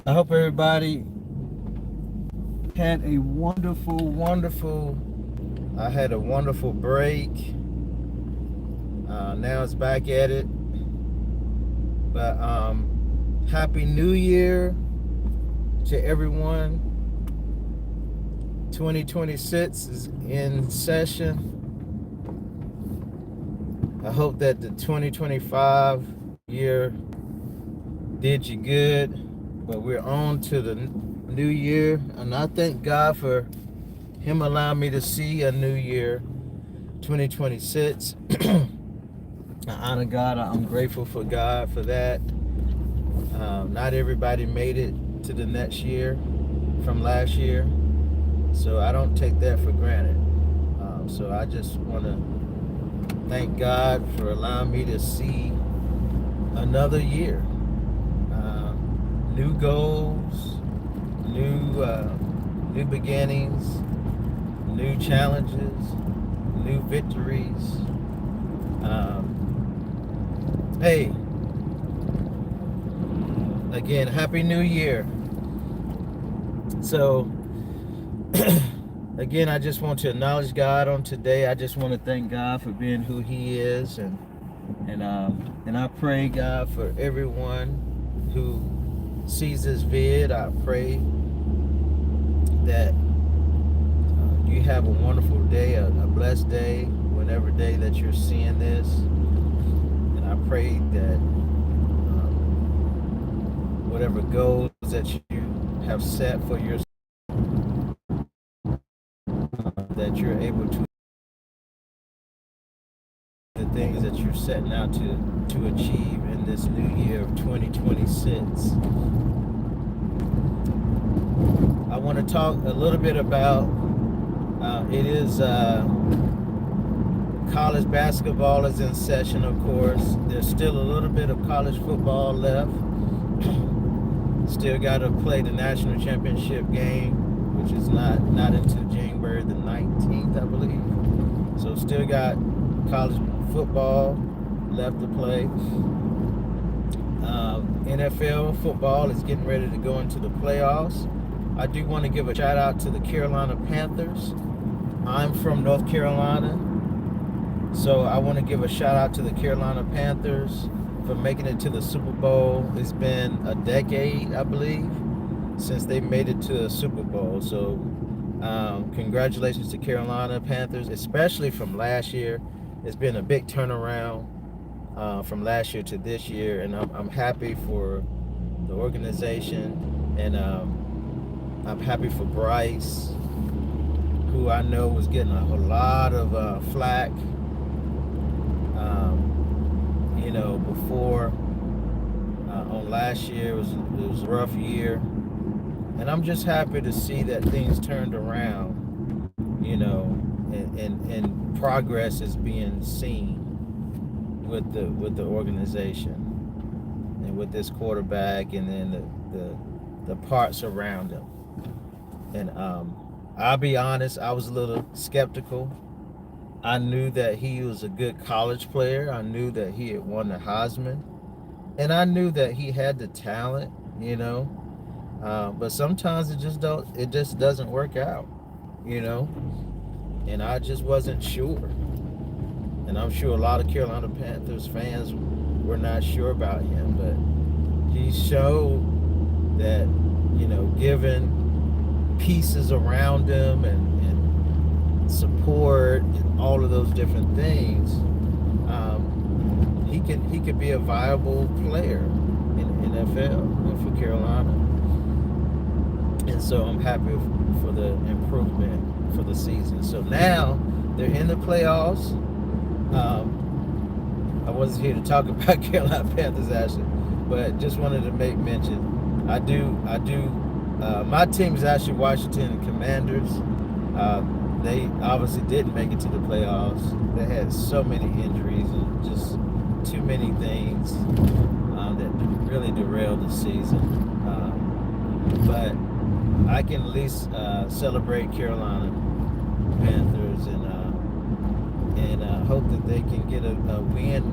I hope everybody had a wonderful. I had a wonderful break. Now it's back at it. But Happy New Year to everyone. 2026 is in session. I hope that the 2025 year did you good, but we're on to the new year, and I thank God for Him allowing me to see a new year, 2026. I honor God. I'm grateful for God for that. Not everybody made it to the next year from last year, so I don't take that for granted. So I just want to thank God for allowing me to see another year. New goals, new beginnings, new challenges, new victories. Hey, again, Happy New Year. So, again, I just want to acknowledge God on today. I just want to thank God for being who He is, and I pray, God, for everyone who sees this vid. I pray that you have a wonderful day, a blessed day, whatever day that you're seeing this. And I pray that whatever goals that you have set for yourself, that you're able to the things that you're setting out to achieve in this new year of 2026. I want to talk a little bit about it is college basketball is in session, of course. There's still a little bit of college football left. Still got to play the national championship game, which is not until January the 19th, I believe. So still got college football left to play. NFL football is getting ready to go into the playoffs. I do want to give a shout out to the Carolina Panthers. I'm from North Carolina, so I want to give a shout out to the Carolina Panthers for making it to the Super Bowl. It's been a decade, I believe, since they made it to the Super Bowl. So congratulations to Carolina Panthers, especially from last year. It's been a big turnaround from last year to this year, and I'm happy for the organization, and I'm happy for Bryce, who I know was getting a lot of flack, before on last year. It was a rough year, and I'm just happy to see that things turned around, and progress is being seen with the organization and with this quarterback, and then the parts around him. And I'll be honest, I was a little skeptical. I knew that he was a good college player. I knew that he had won the Heisman, and I knew that he had the talent, but sometimes it just doesn't work out, and I just wasn't sure. And I'm sure a lot of Carolina Panthers fans were not sure about him, but he showed that, given pieces around him and support and all of those different things, he could be a viable player in the NFL and for Carolina. And so I'm happy for the improvement for the season. So now they're in the playoffs. I wasn't here to talk about Carolina Panthers actually, but just wanted to make mention. I do. My team is actually Washington Commanders. They obviously didn't make it to the playoffs. They had so many injuries and just too many things that really derailed the season. But I can at least celebrate Carolina Panthers and hope that they can get a win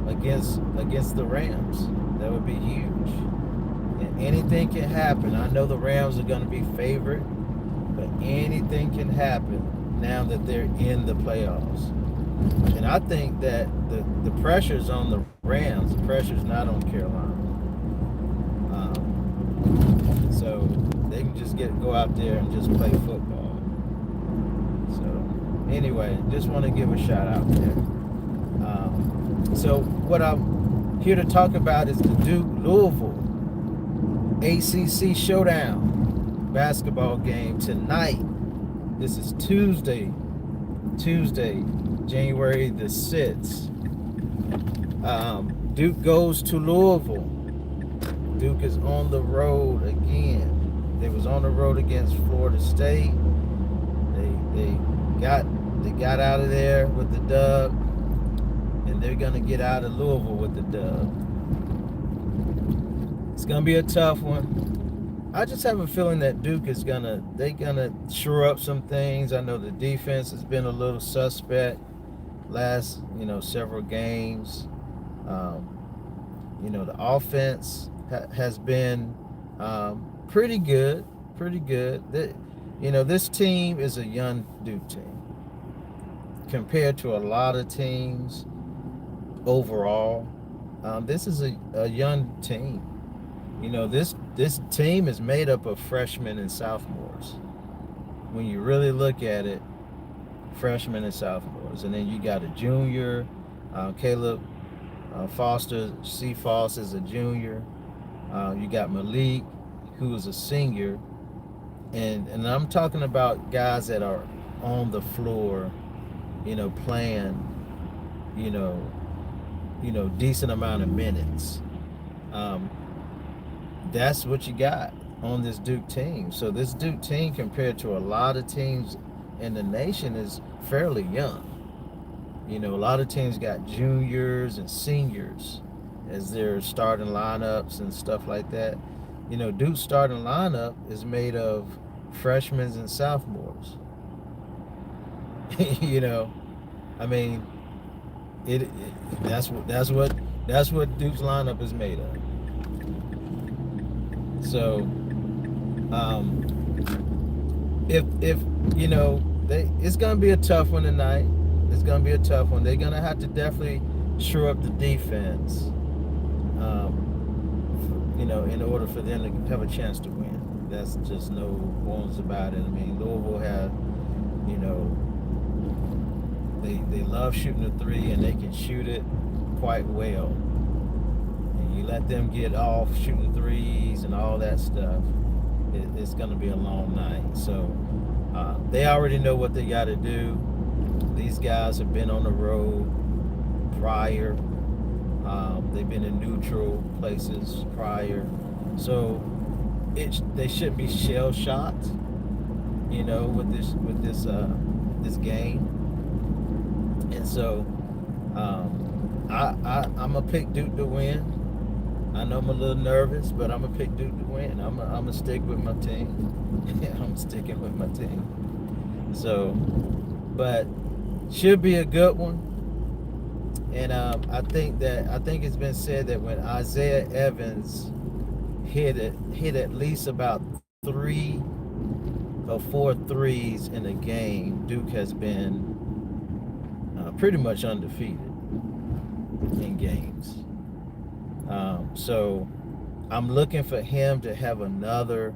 against the Rams. That would be huge. anything can happen. I know the Rams are going to be favored, but anything can happen now that they're in the playoffs. And I think that the pressure's on the Rams. The pressure's not on Carolina. So they can just go out there and just play football. So anyway, just want to give a shout out there. So what I'm here to talk about is the Duke Louisville ACC SHOWDOWN basketball game tonight. This is Tuesday, January the 6th. Duke goes to Louisville. Duke is on the road again. They was on the road against Florida State. They got out of there with the dub, and they're gonna get out of Louisville with the dub. It's gonna be a tough one. I just have a feeling that Duke is gonna shore up some things. I know the defense has been a little suspect last several games. The offense has been pretty good. This team is a young Duke team compared to a lot of teams overall. This is a young team. This team is made up of freshmen and sophomores. When you really look at it, freshmen and sophomores, and then you got a junior, Caleb Foster, C. Foss is a junior. You got Malik, who is a senior, and I'm talking about guys that are on the floor, playing, decent amount of minutes. That's what you got on this Duke team. So this Duke team, compared to a lot of teams in the nation, is fairly young. A lot of teams got juniors and seniors as their starting lineups and stuff like that. Duke's starting lineup is made of freshmen and sophomores. I mean, that's what Duke's lineup is made of. So, it's gonna be a tough one tonight. It's gonna be a tough one. They're gonna have to definitely shore up the defense, in order for them to have a chance to win. That's just no bones about it. I mean, Louisville have, they love shooting the three, and they can shoot it quite well. And you let them get off shooting threes and all that stuff, it's going to be a long night. So they already know what they got to do. These guys have been on the road prior. They've been in neutral places prior. So they shouldn't be shell shocked, with this game. And so I'm gonna pick Duke to win. I know I'm a little nervous, but I'm gonna pick Duke to win. I'm gonna stick with my team. I'm sticking with my team. So, but should be a good one. And I think it's been said that when Isaiah Evans hit at least about 3 or 4 threes in a game, Duke has been pretty much undefeated in games. So I'm looking for him to have another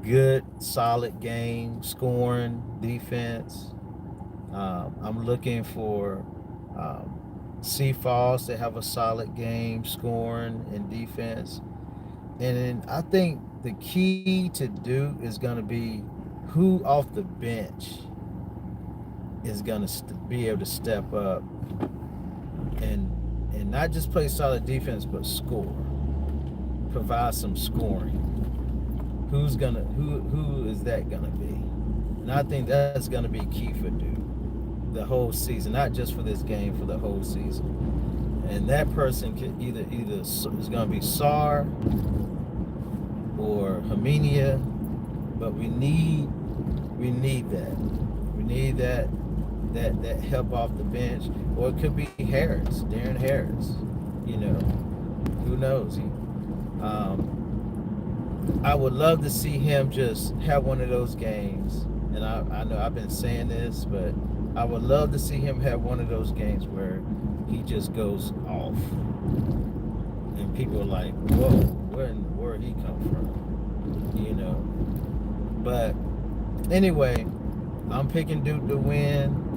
good, solid game, scoring, defense. I'm looking for C. Foss to have a solid game, scoring and defense. And then I think the key to Duke is going to be who off the bench is going to be able to step up and not just play solid defense, but score, provide some scoring. Who is that gonna be? And I think that's gonna be key for Duke the whole season, not just for this game, for the whole season. And that person could either is gonna be Sar or Herminia, but we need that. We need that help off the bench, or it could be Harris, Darren Harris. Who knows? I would love to see him just have one of those games. And I know I've been saying this, but I would love to see him have one of those games where he just goes off. And people are like, whoa, where in the world he come from? You know. But anyway, I'm picking Duke to win.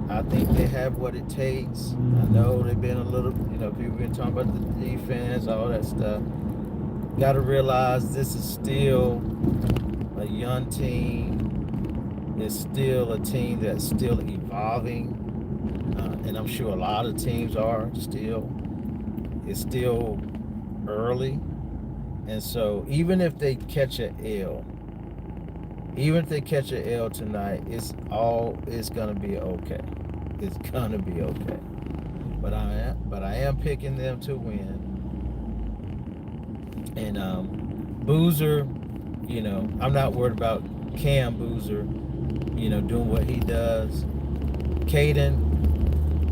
I think they have what it takes. I know they've been a little, people been talking about the defense, all that stuff. Got to realize this is still a young team. It's still a team that's still evolving. And I'm sure a lot of teams are still. It's still early. And so even if they catch an L, tonight, it's gonna be okay. It's gonna be okay. But I am picking them to win. And Boozer, I'm not worried about Cam Boozer, doing what he does. Caden,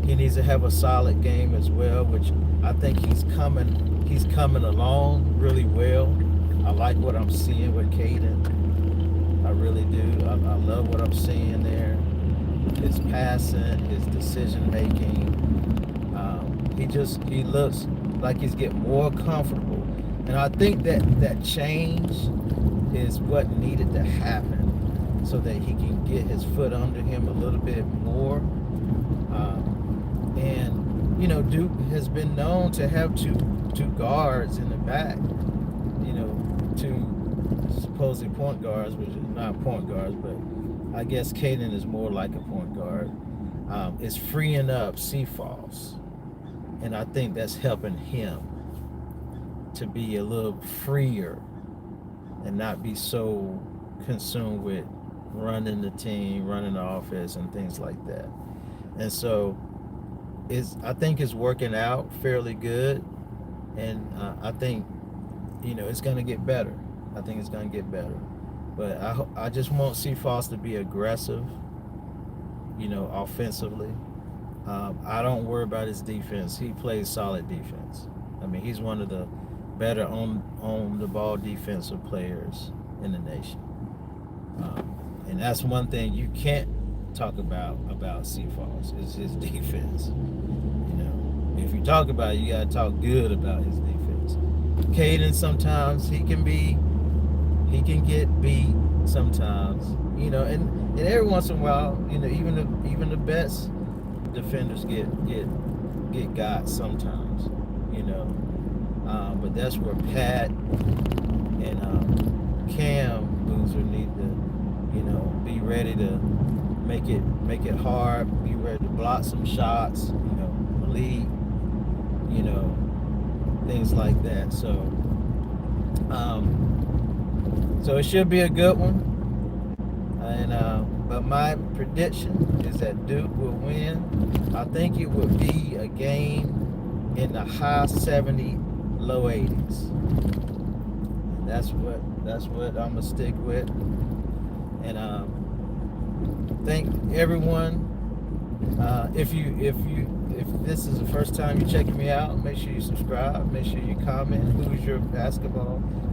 he needs to have a solid game as well, which I think he's coming along really well. I like what I'm seeing with Caden. I really do. I love what I'm seeing there. His passing, his decision making. He looks like he's getting more comfortable. And I think that change is what needed to happen so that he can get his foot under him a little bit more. And Duke has been known to have two guards in the back, two supposedly point guards, which is not point guards, but I guess Caden is more like a point guard. It's freeing up Cephas, and I think that's helping him to be a little freer and not be so consumed with running the team, running the offense, and things like that. And so I think it's working out fairly good, and I think it's going to get better. I think it's going to get better, but I just want Cephas to be aggressive, offensively. I don't worry about his defense. He plays solid defense. I mean, he's one of the better on the ball defensive players in the nation, and that's one thing you can't talk about Cephas is his defense. If you talk about it, you gotta talk good about his defense. Caden, sometimes he can get beat sometimes, and every once in a while, even the best defenders get got sometimes, but that's where Pat and Cam Boozer need to, be ready to make it hard, be ready to block some shots, lead, things like that. So it should be a good one. And but my prediction is that Duke will win. I think it will be a game in the high 70s, low 80s. And that's what I'm gonna stick with. And thank everyone. If this is the first time you're checking me out, make sure you subscribe. Make sure you comment. Who's your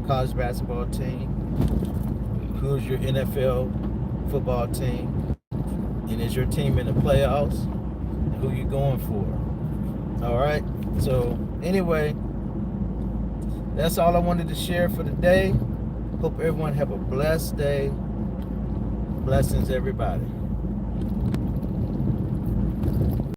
college basketball team? Who's your NFL football team? And is your team in the playoffs? And who you going for? All right. So anyway, that's all I wanted to share for today. Hope everyone have a blessed day. Blessings, everybody.